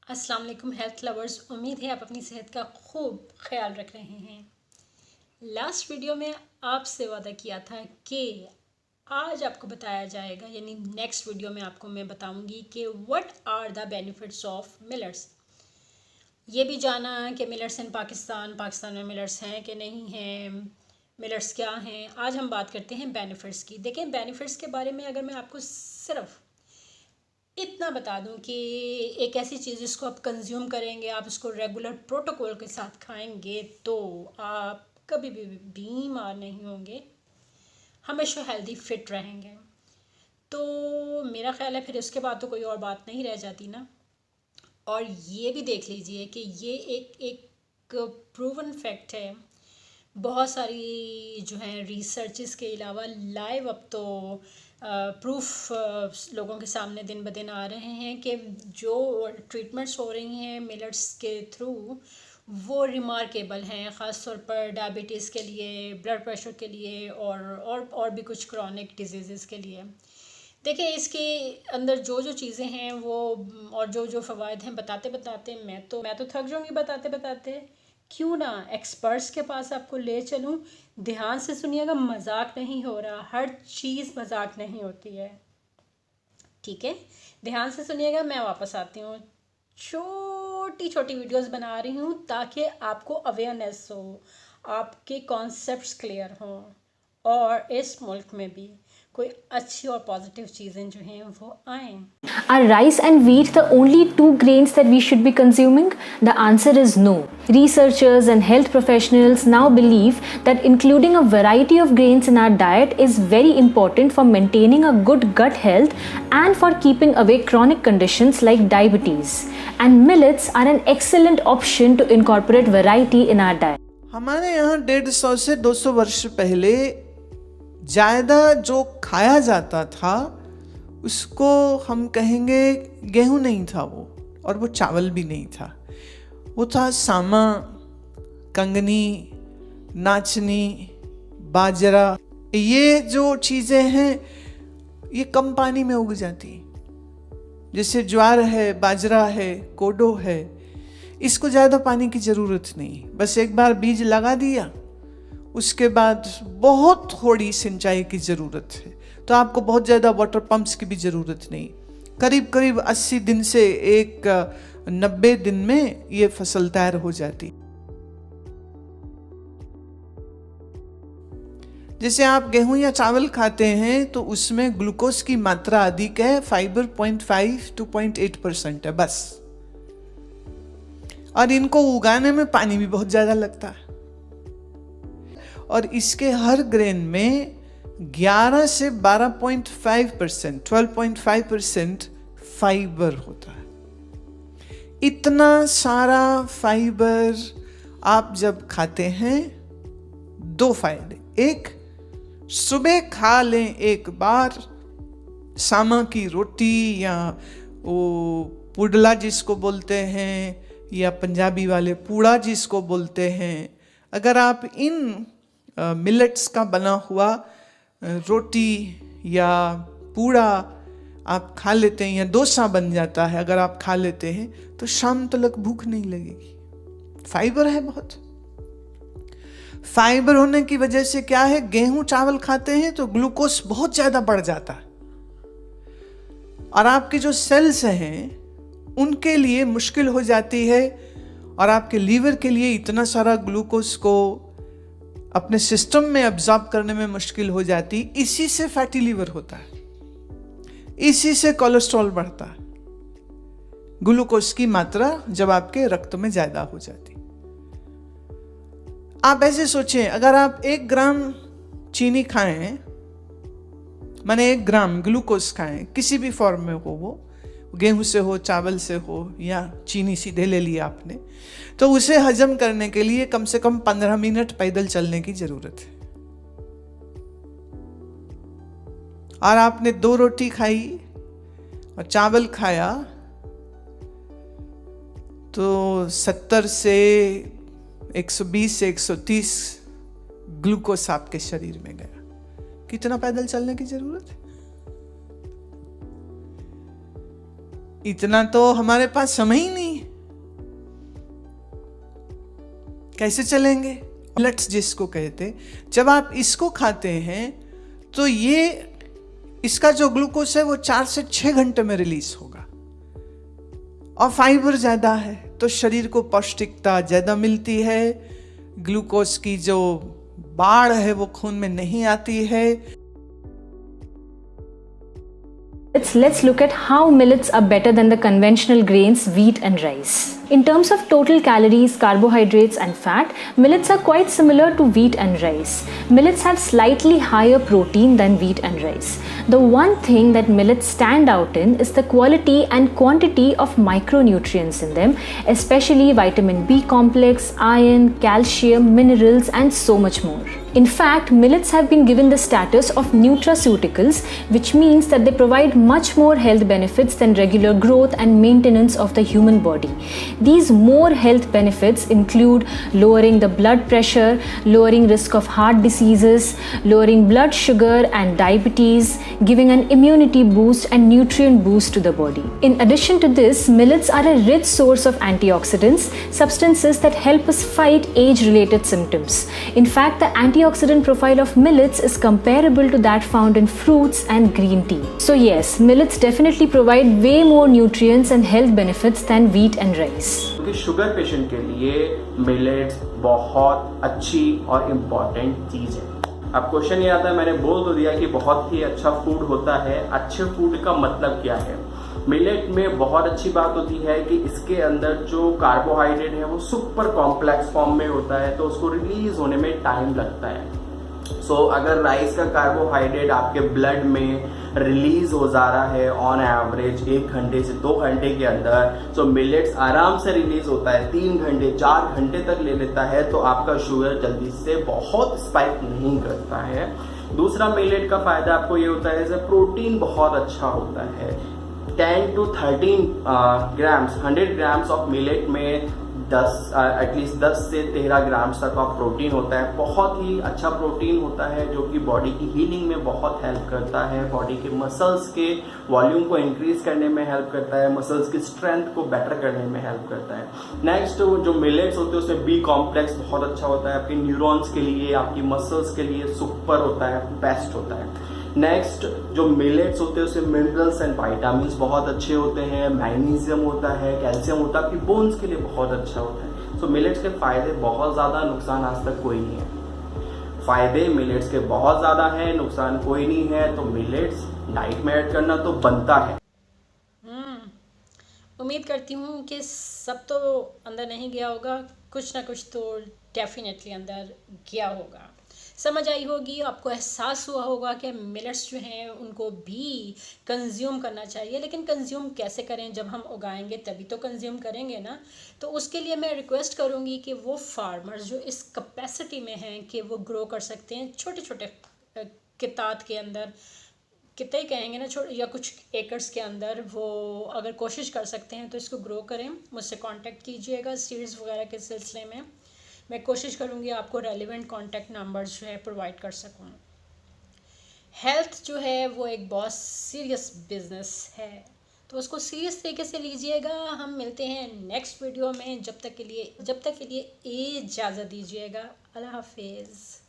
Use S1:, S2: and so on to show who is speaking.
S1: अस्सलाम वालेकुम health lovers, उम्मीद है आप अपनी सेहत का खूब ख्याल रख रहे हैं। लास्ट वीडियो में आपसे वादा किया था कि आज आपको बताया जाएगा, यानी नेक्स्ट वीडियो में आपको मैं बताऊंगी कि what are the benefits of millets. ये भी जाना कि मिलट्स इन पाकिस्तान में मिलट्स हैं कि नहीं हैं, मिलट्स क्या हैं। आज हम बात करते हैं बेनिफिट्स की। देखें, बेनिफिट्स के बारे में अगर मैं आपको सिर्फ इतना बता दूं कि एक ऐसी चीज़ जिसको आप कंज्यूम करेंगे, आप उसको रेगुलर प्रोटोकॉल के साथ खाएंगे तो आप कभी भी बीमार नहीं होंगे, हमेशा हेल्दी फिट रहेंगे। तो मेरा ख्याल है फिर उसके बाद तो कोई और बात नहीं रह जाती ना। और ये भी देख लीजिए कि ये एक एक प्रूवन फैक्ट है। बहुत सारी जो है रिसर्चेस के अलावा लाइव अब तो प्रूफ लोगों के सामने दिन ब दिन आ रहे हैं कि जो ट्रीटमेंट्स हो रही हैं मिलट्स के थ्रू वो रिमार्केबल हैं, ख़ास तौर पर डायबिटीज़ के लिए, ब्लड प्रेशर के लिए और भी कुछ क्रॉनिक डिजीज़ के लिए। देखिए, इसके अंदर जो जो चीज़ें हैं वो और जो जो फ़वाइद हैं बताते बताते मैं तो थक जाऊँगी बताते बताते। क्यों ना एक्सपर्ट्स के पास आपको ले चलूँ। ध्यान से सुनिएगा, मजाक नहीं हो रहा, हर चीज़ मजाक नहीं होती है, ठीक है। ध्यान से सुनिएगा, मैं वापस आती हूँ। छोटी छोटी वीडियोस बना रही हूँ ताकि आपको अवेयरनेस हो, आपके कॉन्सेप्ट्स क्लियर हों और इस मुल्क में भी कोई अच्छी और पॉजिटिव चीज़ें जो हैं वो आएँ।
S2: Are rice and wheat the only two grains that we should be consuming? The answer is no. Researchers and health professionals now believe that including a variety of grains in our diet is very important for maintaining a good gut health and for keeping away chronic conditions like diabetes. And millets are an excellent option to incorporate variety in our diet.
S3: हमारे यहाँ 150 से 200 वर्ष पहले ज़्यादा जो खाया जाता था उसको हम कहेंगे गेहूं नहीं था वो, और वो चावल भी नहीं था। वो था सामा, कंगनी, नाचनी, बाजरा। ये जो चीज़ें हैं ये कम पानी में उग जाती, जैसे ज्वार है, बाजरा है, कोडो है। इसको ज़्यादा पानी की ज़रूरत नहीं, बस एक बार बीज लगा दिया, उसके बाद बहुत थोड़ी सिंचाई की ज़रूरत है। तो आपको बहुत ज़्यादा वाटर पंप्स की भी ज़रूरत नहीं। करीब करीब 80 दिन से 90 दिन में ये फसल तैयार हो जाती। जैसे आप गेहूं या चावल खाते हैं तो उसमें ग्लूकोज की मात्रा अधिक है, फाइबर 0.5 to 0.8% है बस। और इनको उगाने में पानी भी बहुत ज़्यादा लगता है। और इसके हर ग्रेन में 11 से 12.5%, 12.5% फाइबर होता है। इतना सारा फाइबर आप जब खाते हैं, दो फायदे। एक, सुबह खा लें एक बार सामा की रोटी या वो पुडला जिसको बोलते हैं, या पंजाबी वाले पूड़ा जिसको बोलते हैं। अगर आप इन मिलेट्स का बना हुआ रोटी या पूड़ा आप खा लेते हैं, या डोसा बन जाता है, अगर आप खा लेते हैं तो शाम तक भूख नहीं लगेगी। फाइबर है बहुत। फाइबर होने की वजह से क्या है, गेहूं चावल खाते हैं तो ग्लूकोज बहुत ज्यादा बढ़ जाता है, और आपके जो सेल्स हैं उनके लिए मुश्किल हो जाती है, और आपके लीवर के लिए इतना सारा ग्लूकोज को अपने सिस्टम में एब्जॉर्ब करने में मुश्किल हो जाती। इसी से फैटी लीवर होता है, इसी से कोलेस्ट्रॉल बढ़ता है, ग्लूकोज की मात्रा जब आपके रक्त में ज्यादा हो जाती। आप ऐसे सोचें, अगर आप 1 ग्राम चीनी खाएं, माने 1 ग्राम ग्लूकोज खाएं, किसी भी फॉर्म में हो, वो गेहूं से हो, चावल से हो, या चीनी सीधे ले लिया आपने, तो उसे हजम करने के लिए कम से कम 15 मिनट पैदल चलने की जरूरत है। और आपने 2 रोटी खाई और चावल खाया तो 70 से 120 से 130 ग्लूकोज आपके शरीर में गया। कितना पैदल चलने की जरूरत है? इतना तो हमारे पास समय ही नहीं है। कैसे चलेंगे? मिलेट्स जिसको कहते, जब आप इसको खाते हैं तो ये इसका जो ग्लूकोज है वो 4 से 6 घंटे में रिलीज होगा, और फाइबर ज़्यादा है तो शरीर को पौष्टिकता ज़्यादा मिलती है, ग्लूकोज की जो बाढ़ है वो खून में नहीं आती है।
S2: Let's look at how millets are better than the conventional grains wheat and rice. In terms of total calories, carbohydrates and fat, millets are quite similar to wheat and rice. Millets have slightly higher protein than wheat and rice. The one thing that millets stand out in is the quality and quantity of micronutrients in them, especially vitamin B complex, iron, calcium, minerals and so much more. In fact, millets have been given the status of nutraceuticals, which means that they provide much more health benefits than regular growth and maintenance of the human body. These more health benefits include lowering the blood pressure, lowering risk of heart diseases, lowering blood sugar and diabetes, giving an immunity boost and nutrient boost to the body. In addition to this, millets are a rich source of antioxidants, substances that help us fight age-related symptoms. In fact, the antioxidant profile of millets is comparable to that found in fruits and green tea. So yes, millets definitely provide way more nutrients and health benefits than wheat and rice.
S4: क्योंकि sugar patient के लिए millets बहुत अच्छी और important चीज़ है। अब question ये आता है, मैंने बोल तो दिया कि बहुत ही अच्छा फूड होता है। अच्छे फूड का मतलब क्या है? मिलेट में बहुत अच्छी बात होती है कि इसके अंदर जो कार्बोहाइड्रेट है वो सुपर कॉम्प्लेक्स फॉर्म में होता है, तो उसको रिलीज होने में टाइम लगता है। अगर राइस का कार्बोहाइड्रेट आपके ब्लड में रिलीज हो जा रहा है ऑन एवरेज 1 घंटे से 2 घंटे के अंदर, मिलेट्स आराम से रिलीज होता है 3 घंटे 4 घंटे तक ले लेता है, तो आपका शुगर जल्दी से बहुत स्पाइक नहीं करता है। दूसरा मिलेट का फायदा आपको ये होता है, जैसे प्रोटीन बहुत अच्छा होता है। 10 to 13 grams 100 grams of millet में एटलीस्ट 10 से 13 ग्राम्स तक का प्रोटीन होता है। बहुत ही अच्छा प्रोटीन होता है जो कि बॉडी की हीलिंग में बहुत हेल्प करता है, बॉडी के मसल्स के वॉल्यूम को इंक्रीज करने में हेल्प करता है, मसल्स की स्ट्रेंथ को बेटर करने में हेल्प करता है। नेक्स्ट जो मिलेट्स होते हैं उसमें बी कॉम्प्लेक्स बहुत अच्छा होता है, आपके न्यूरॉन्स के लिए, आपकी मसल्स के लिए सुपर होता है, बेस्ट होता है। नेक्स्ट जो मिलेट्स होते हैं उसमें मिनरल्स एंड विटामिन्स बहुत अच्छे होते हैं, मैग्नीशियम होता है, कैल्शियम होता है, आपकी बोन्स के लिए बहुत अच्छा होता है। मिलेट्स के फायदे बहुत ज़्यादा, नुकसान आज तक कोई नहीं है। फायदे मिलेट्स के बहुत ज़्यादा हैं, नुकसान कोई नहीं है, तो मिलेट्स डाइट में ऐड करना तो बनता है।
S1: उम्मीद करती हूँ कि सब तो अंदर नहीं गया होगा, कुछ ना कुछ तो डेफिनेटली अंदर गया होगा। समझ आई होगी, आपको एहसास हुआ होगा कि मिलेट्स जो हैं उनको भी कंज्यूम करना चाहिए, लेकिन कंज्यूम कैसे करें? जब हम उगाएंगे तभी तो कंज्यूम करेंगे ना। तो उसके लिए मैं रिक्वेस्ट करूँगी कि वो फार्मर्स जो इस कैपेसिटी में हैं कि वो ग्रो कर सकते हैं छोटे छोटे कितात के अंदर, कितने कहेंगे ना, या कुछ एकर्स के अंदर, वो अगर कोशिश कर सकते हैं तो इसको ग्रो करें। मुझसे कांटेक्ट कीजिएगा सीड्स वगैरह के सिलसिले में। मैं कोशिश करूँगी आपको रेलिवेंट कांटेक्ट नंबर्स जो है प्रोवाइड कर सकूँ। हेल्थ जो है वो एक बहुत सीरियस बिजनेस है, तो उसको सीरियस तरीके से लीजिएगा। हम मिलते हैं नेक्स्ट वीडियो में, जब तक के लिए इजाज़त दीजिएगा। अल्लाह हाफिज़।